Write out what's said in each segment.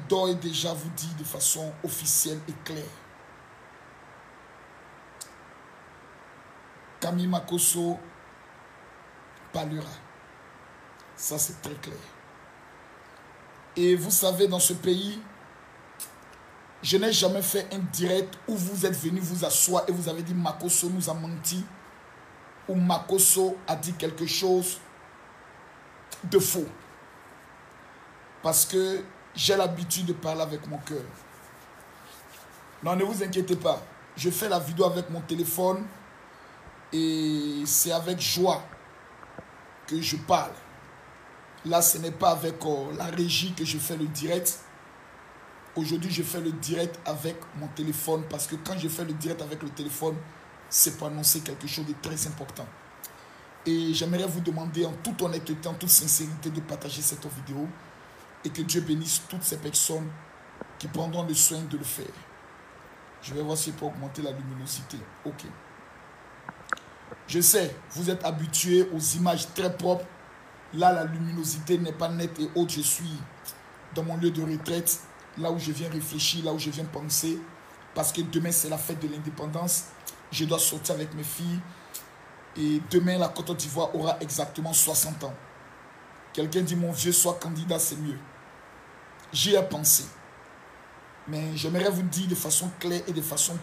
d'ores et déjà vous dire de façon officielle et claire. Camille Makosso parlera. Ça, c'est très clair. Et vous savez, dans ce pays, je n'ai jamais fait un direct où vous êtes venu vous asseoir et vous avez dit Makosso nous a menti ou Makosso a dit quelque chose de faux. Parce que j'ai l'habitude de parler avec mon cœur. Non, ne vous inquiétez pas. Je fais la vidéo avec mon téléphone et c'est avec joie que je parle. Là, ce n'est pas avec la régie que je fais le direct. Aujourd'hui, je fais le direct avec mon téléphone parce que quand je fais le direct avec le téléphone, c'est pour annoncer quelque chose de très important. Et j'aimerais vous demander en toute honnêteté, en toute sincérité de partager cette vidéo et que Dieu bénisse toutes ces personnes qui prendront le soin de le faire. Je vais voir si je peux augmenter la luminosité. Ok. Je sais, vous êtes habitués aux images très propres. Là, la luminosité n'est pas nette et haute. Je suis dans mon lieu de retraite, là où je viens réfléchir, là où je viens penser. Parce que demain, c'est la fête de l'indépendance. Je dois sortir avec mes filles. Et demain, la Côte d'Ivoire aura exactement 60 ans. Quelqu'un dit, mon vieux, sois candidat, c'est mieux. J'y ai pensé. Mais j'aimerais vous dire de façon claire et de façon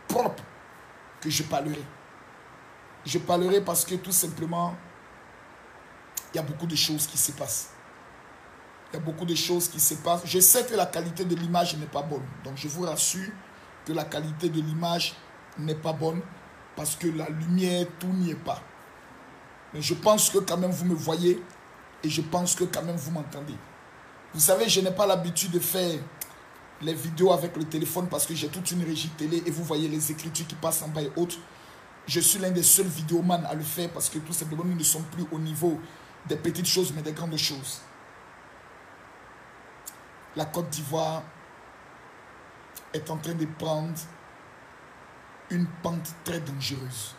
propre que je parlerai. Je parlerai parce que tout simplement, il y a beaucoup de choses qui se passent. Il y a beaucoup de choses qui se passent. Je sais que la qualité de l'image n'est pas bonne. Donc je vous rassure que la qualité de l'image n'est pas bonne parce que la lumière, tout n'y est pas. Mais je pense que quand même vous me voyez et je pense que quand même vous m'entendez. Vous savez, je n'ai pas l'habitude de faire les vidéos avec le téléphone parce que j'ai toute une régie télé et vous voyez les écritures qui passent en bas et autres. Je suis l'un des seuls vidéomans à le faire parce que tout simplement nous ne sommes plus au niveau des petites choses mais des grandes choses. La Côte d'Ivoire est en train de prendre une pente très dangereuse.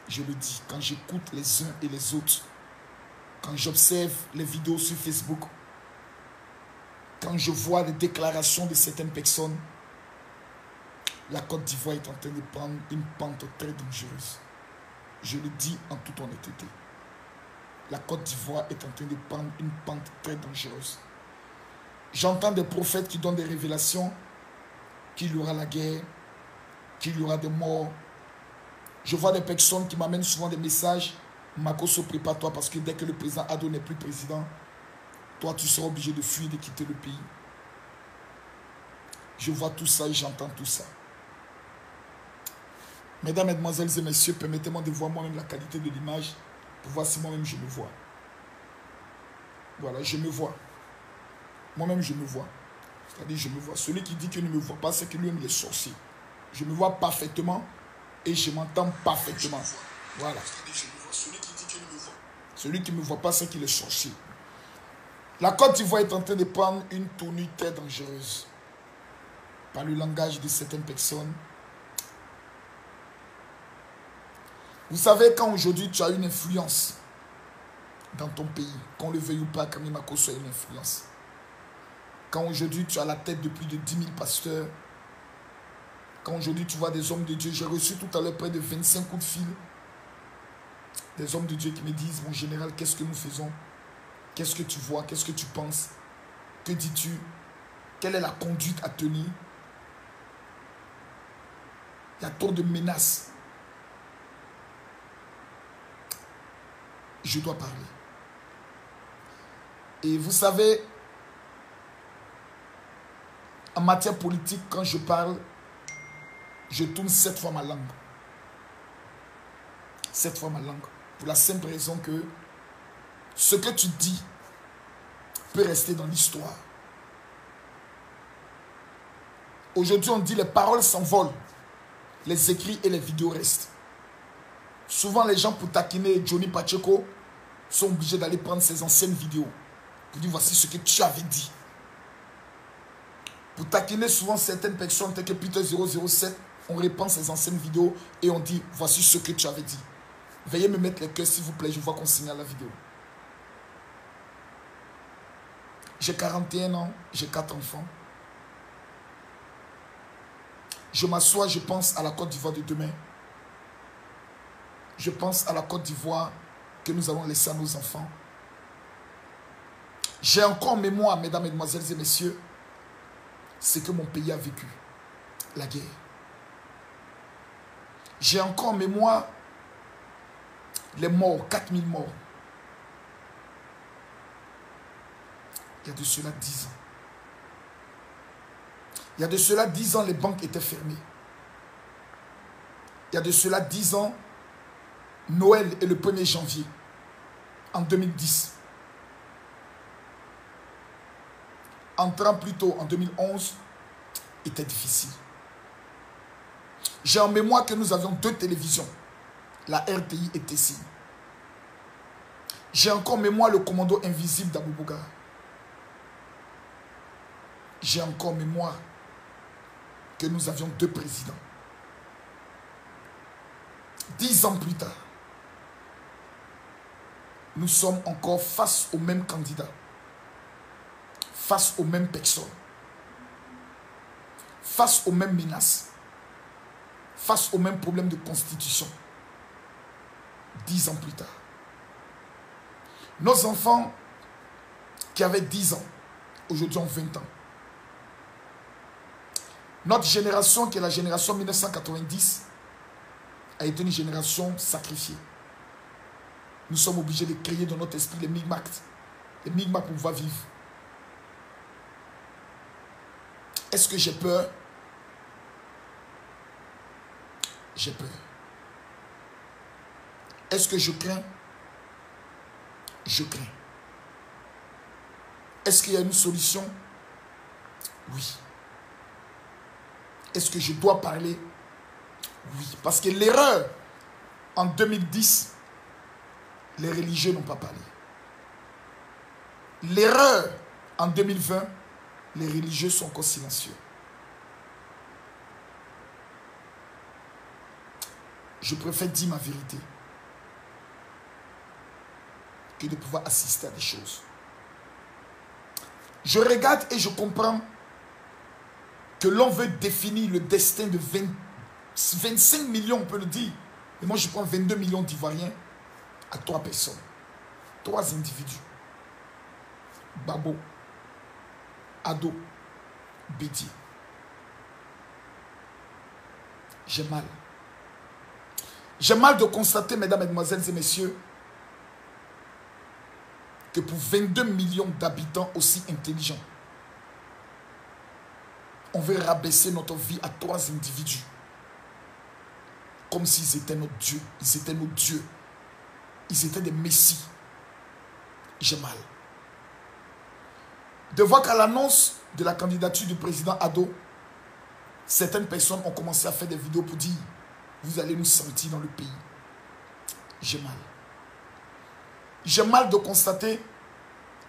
Je le dis, quand j'écoute les uns et les autres, quand j'observe les vidéos sur Facebook, quand je vois les déclarations de certaines personnes, la Côte d'Ivoire est en train de prendre une pente très dangereuse. Je le dis en toute honnêteté. La Côte d'Ivoire est en train de prendre une pente très dangereuse. J'entends des prophètes qui donnent des révélations qu'il y aura la guerre, qu'il y aura des morts. Je vois des personnes qui m'amènent souvent des messages. Makosso, prépare-toi parce que dès que le président Ado n'est plus président, toi tu seras obligé de fuir, de quitter le pays. Je vois tout ça et j'entends tout ça. Mesdames, Mesdemoiselles et Messieurs, permettez-moi de voir moi-même la qualité de l'image pour voir si moi-même je me vois. Voilà, je me vois. Moi-même, je me vois. C'est-à-dire, je me vois. Celui qui dit qu'il ne me voit pas, c'est que lui-même, il est sorcier. Je me vois parfaitement et je m'entends parfaitement. Voilà. Celui qui ne me voit pas, c'est qu'il est sorcier. La Côte d'Ivoire est en train de prendre une tournure très dangereuse. Par le langage de certaines personnes. Vous savez, quand aujourd'hui tu as une influence dans ton pays, qu'on le veuille ou pas, Camille Makosso a une influence. Quand aujourd'hui tu as la tête de plus de 10 000 pasteurs, quand aujourd'hui tu vois des hommes de Dieu, j'ai reçu tout à l'heure près de 25 coups de fil, des hommes de Dieu qui me disent, mon général, qu'est-ce que nous faisons? Qu'est-ce que tu vois? Qu'est-ce que tu penses? Que dis-tu? Quelle est la conduite à tenir? Il y a trop de menaces. Je dois parler. Et vous savez, en matière politique, quand je parle, je tourne 7 fois ma langue. 7 fois ma langue. Pour la simple raison que ce que tu dis peut rester dans l'histoire. Aujourd'hui, on dit les paroles s'envolent. Les écrits et les vidéos restent. Souvent, les gens, pour taquiner Johnny Pacheco, sont obligés d'aller prendre ses anciennes vidéos. Pour dire, voici ce que tu avais dit. Pour taquiner souvent certaines personnes, telles que Peter 007, on reprend ses anciennes vidéos et on dit, voici ce que tu avais dit. Veuillez me mettre les cœurs, s'il vous plaît, je vois qu'on signale la vidéo. J'ai 41 ans, j'ai 4 enfants. Je m'assois, je pense à la Côte d'Ivoire de demain. Je pense à la Côte d'Ivoire que nous allons laisser à nos enfants. J'ai encore en mémoire, mesdames, mesdemoiselles et messieurs, ce que mon pays a vécu, la guerre. J'ai encore en mémoire les morts, 4000 morts. Il y a de cela 10 ans. Il y a de cela 10 ans, les banques étaient fermées. Il y a de cela 10 ans, Noël est le 1er janvier, en 2010. Entrant plus tôt en 2011, était difficile. J'ai en mémoire que nous avions 2 télévisions, la RTI et TCI. J'ai encore en mémoire le commando invisible d'Abou-Bouga. J'ai encore en mémoire que nous avions 2 présidents. 10 ans plus tard, nous sommes encore face aux mêmes candidats, face aux mêmes personnes, face aux mêmes menaces, face aux mêmes problèmes de constitution. 10 ans plus tard. Nos enfants qui avaient 10 ans, aujourd'hui ont 20 ans. Notre génération, qui est la génération 1990, a été une génération sacrifiée. Nous sommes obligés de créer dans notre esprit les micmacs pour pouvoir vivre. Est-ce que j'ai peur? J'ai peur. Est-ce que je crains? Je crains. Est-ce qu'il y a une solution? Oui. Est-ce que je dois parler? Oui. Parce que l'erreur, en 2010, les religieux n'ont pas parlé. L'erreur, en 2020, les religieux sont encore silencieux. Je préfère dire ma vérité que de pouvoir assister à des choses. Je regarde et je comprends que l'on veut définir le destin de 25 millions, on peut le dire. Et moi, je prends 22 millions d'Ivoiriens à 3 personnes. 3 individus. Babo, Ado, Bédi. J'ai mal. J'ai mal de constater, mesdames, mesdemoiselles et messieurs, que pour 22 millions d'habitants aussi intelligents, on veut rabaisser notre vie à 3 individus. Comme s'ils étaient nos dieux. Ils étaient nos dieux. Ils étaient des messies. J'ai mal. De voir qu'à l'annonce de la candidature du président Ado, certaines personnes ont commencé à faire des vidéos pour dire « Vous allez nous sentir dans le pays ». J'ai mal. J'ai mal de constater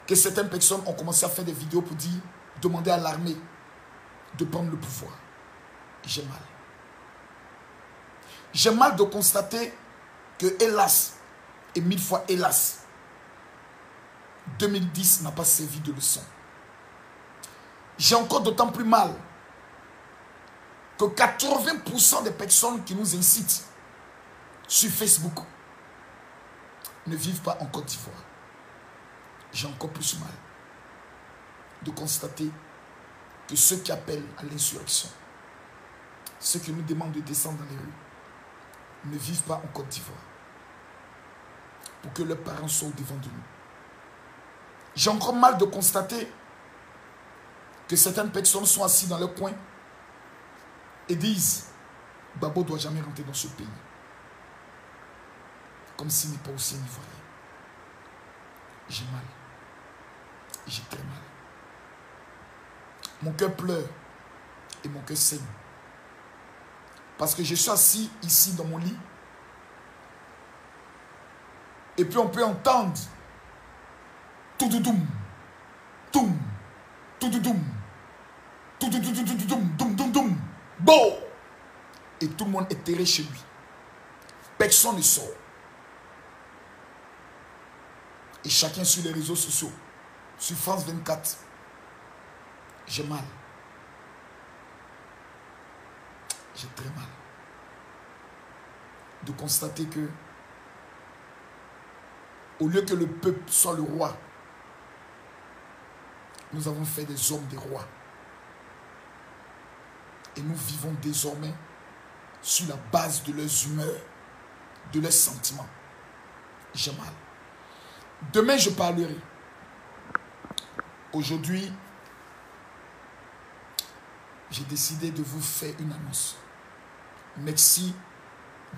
que certaines personnes ont commencé à faire des vidéos pour dire « Demander à l'armée de prendre le pouvoir ». J'ai mal. J'ai mal de constater que, hélas, et 1000 fois hélas, 2010 n'a pas servi de leçon. J'ai encore d'autant plus mal que 80% des personnes qui nous incitent sur Facebook ne vivent pas en Côte d'Ivoire. J'ai encore plus mal de constater que ceux qui appellent à l'insurrection, ceux qui nous demandent de descendre dans les rues, ne vivent pas en Côte d'Ivoire pour que leurs parents soient devant de nous. J'ai encore mal de constater que certaines personnes sont assises dans leur coin et disent « Babo ne doit jamais rentrer dans ce pays ». Comme s'il n'est pas aussi un Ivoirien. J'ai mal. J'ai très mal. Mon cœur pleure et mon cœur saigne. Parce que je suis assis ici dans mon lit. Et puis on peut entendre tout doudoum, toum, tout doudoum, tout doudoum, bon. Et tout le monde est terré chez lui. Personne ne sort. Et chacun sur les réseaux sociaux, sur France 24, J'ai mal. J'ai très mal de constater que, au lieu que le peuple soit le roi, nous avons fait des hommes des rois. Et nous vivons désormais sur la base de leurs humeurs, de leurs sentiments. J'ai mal. Demain, je parlerai. Aujourd'hui, j'ai décidé de vous faire une annonce. Merci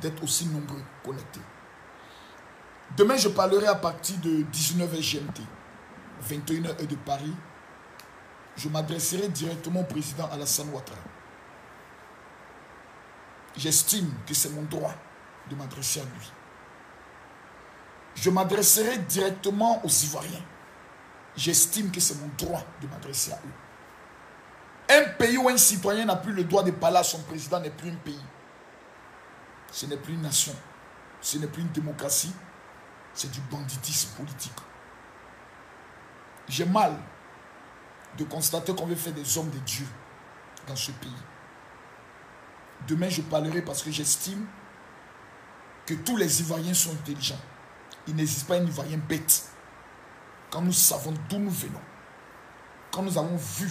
d'être aussi nombreux connectés. Demain, je parlerai à partir de 19h GMT, 21h de Paris. Je m'adresserai directement au président Alassane Ouattara. J'estime que c'est mon droit de m'adresser à lui. Je m'adresserai directement aux Ivoiriens. J'estime que c'est mon droit de m'adresser à eux. Un pays où un citoyen n'a plus le droit de parler à son président n'est plus un pays. Ce n'est plus une nation. Ce n'est plus une démocratie. C'est du banditisme politique. J'ai mal de constater qu'on veut faire des hommes de Dieu dans ce pays. Demain, je parlerai parce que j'estime que tous les Ivoiriens sont intelligents. Il n'existe pas un Ivoirien bête. Quand nous savons d'où nous venons, quand nous avons vu